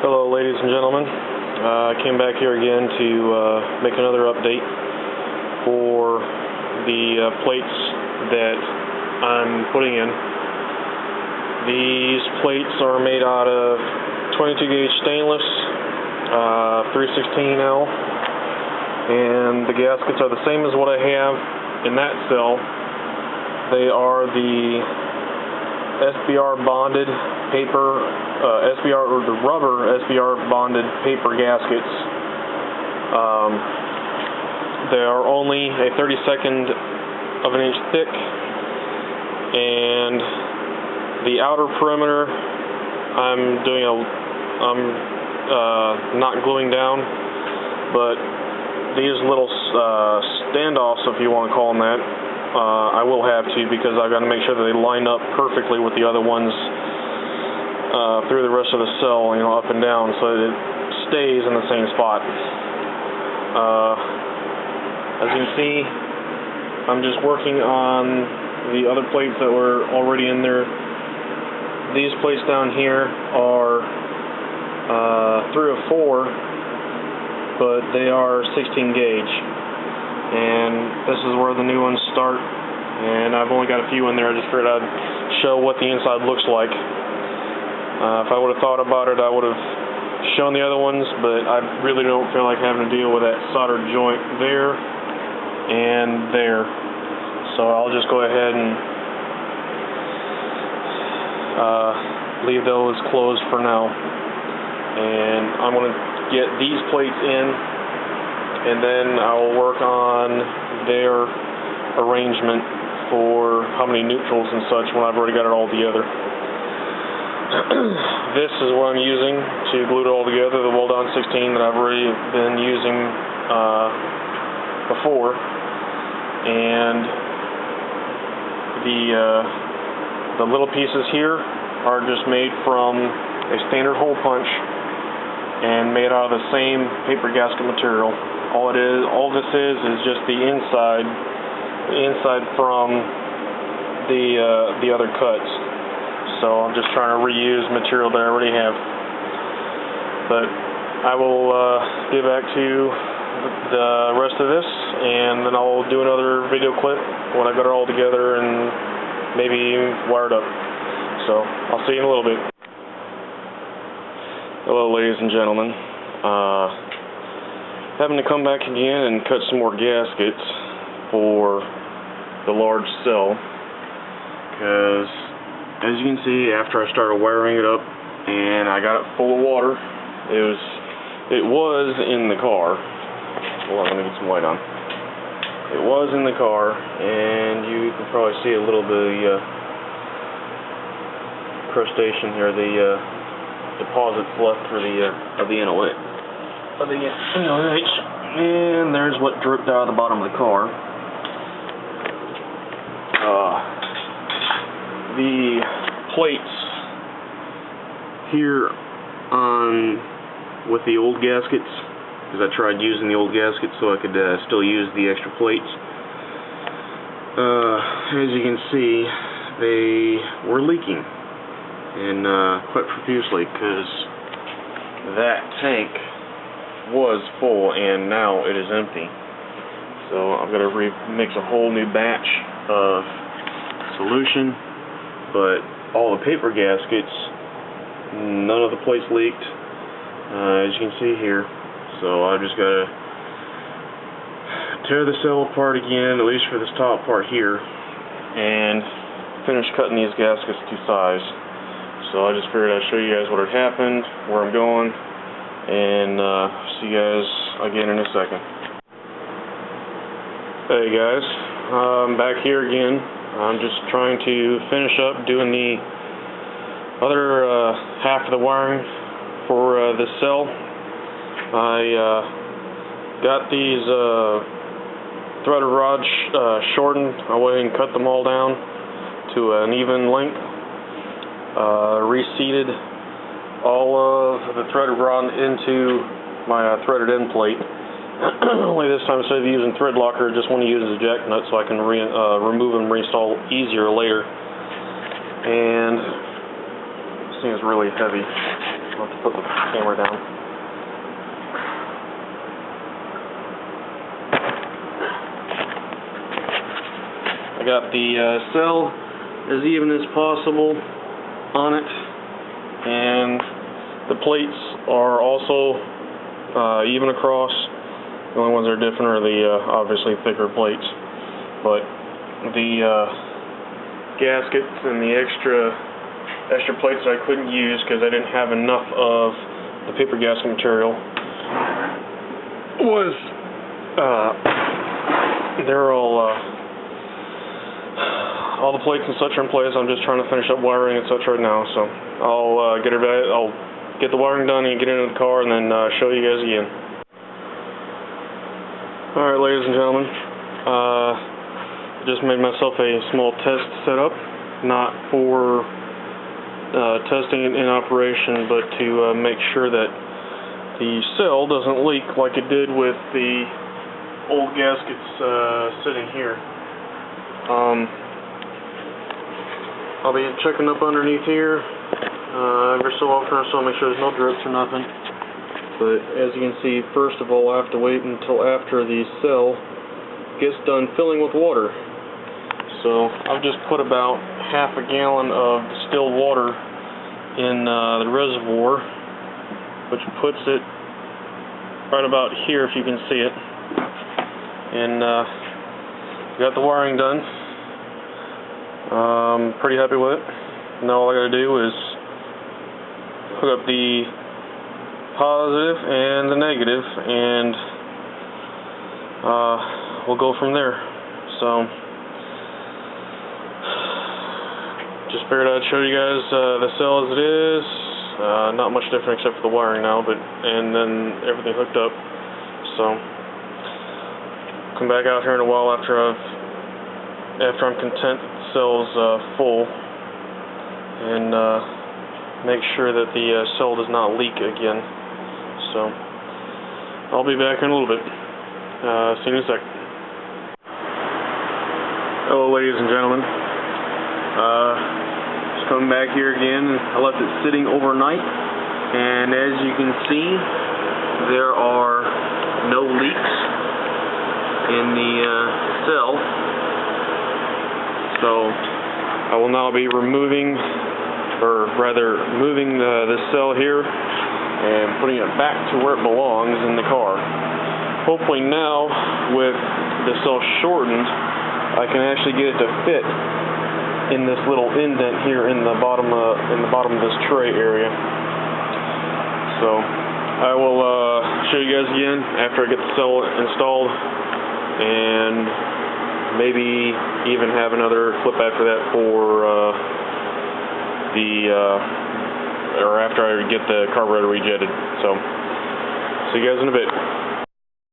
Hello, ladies and gentlemen. I came back here again to make another update for the plates that I'm putting in. These plates are made out of 22 gauge stainless, 316L, and the gaskets are the same as what I have in that cell. They are the SBR bonded paper, the rubber SBR bonded paper gaskets. They are only a 32nd of an inch thick, and the outer perimeter I'm not gluing down, but these little standoffs, if you want to call them that, I will have to, because I've got to make sure that they line up perfectly with the other ones through the rest of the cell, up and down, so that it stays in the same spot. As you can see, I'm just working on the other plates that were already in there. These plates down here are 304, but they are 16 gauge. And this is where the new ones start, and I've only got a few in there. I just figured I'd show what the inside looks like. If I would have thought about it, I would have shown the other ones, but I really don't feel like having to deal with that soldered joint there and there. So I'll just go ahead and leave those closed for now. And I'm going to get these plates in, and then I will work on their arrangement for how many neutrals and such when I've already got it all together. This is what I'm using to glue it all together, the Weldon 16 that I've already been using before. And the little pieces here are just made from a standard hole punch and made out of the same paper gasket material. All this is just the inside from the other cuts. So I'm just trying to reuse material that I already have. But I will get back to the rest of this, and then I'll do another video clip when I got it all together and maybe wired up. So I'll see you in a little bit. Hello, ladies and gentlemen. Having to come back again and cut some more gaskets for the large cell, because as you can see, after I started wiring it up and I got it full of water, it was in the car. Hold on, let me get some light on. It was in the car, and you can probably see a little bit of the crustation here, the deposits left for the NOH. And there's what dripped out of the bottom of the car. The plates here with the old gaskets, because I tried using the old gaskets so I could still use the extra plates. As you can see, they were leaking, and quite profusely, because that tank was full and now it is empty. So I've got to mix a whole new batch of solution. But all the paper gaskets, none of the plates leaked, as you can see here. So I just got to tear the cell apart again, at least for this top part here, and finish cutting these gaskets to size. So I just figured I'd show you guys what had happened, where I'm going, and see you guys again in a second. Hey guys, I'm back here again. I'm just trying to finish up doing the other half of the wiring for this cell. I got these threaded rods shortened. I went ahead and cut them all down to an even length. Reseated all of the threaded rod into my threaded end plate. Only this time, instead of using thread locker, I just want to use a jack nut so I can remove and reinstall easier later. And this thing is really heavy. I'll have to put the camera down. I got the cell as even as possible on it, and the plates are also even across. The only ones that are different are the obviously thicker plates, but the gaskets and the extra plates that I couldn't use because I didn't have enough of the paper gasket material was they're all the plates and such are in place. I'm just trying to finish up wiring and such right now, so I'll get the wiring done and get into the car and then show you guys again. Alright, ladies and gentlemen, just made myself a small test setup, not for testing it in operation, but to make sure that the cell doesn't leak like it did with the old gaskets sitting here. I'll be checking up underneath here every so often, so I'll make sure there's no drips or nothing. But as you can see, first of all, I have to wait until after the cell gets done filling with water. So I've just put about half a gallon of distilled water in the reservoir, which puts it right about here if you can see it. And got the wiring done. Pretty happy with it. Now all I gotta do is hook up the positive and the negative, and we'll go from there. So just figured I'd show you guys the cell as it is. Not much different except for the wiring now, and then everything hooked up. So come back out here in a while after I'm content that the cell's full, and make sure that the cell does not leak again. So I'll be back in a little bit. See you in a sec. Hello, ladies and gentlemen. Just coming back here again. I left it sitting overnight, and as you can see, there are no leaks in the cell. So I will now be moving the cell here and putting it back to where it belongs in the car. Hopefully now, with the cell shortened, I can actually get it to fit in this little indent here in the bottom of this tray area. So I will show you guys again after I get the cell installed, and maybe even have another clip after that for or after I get the carburetor rejetted. So see you guys in a bit.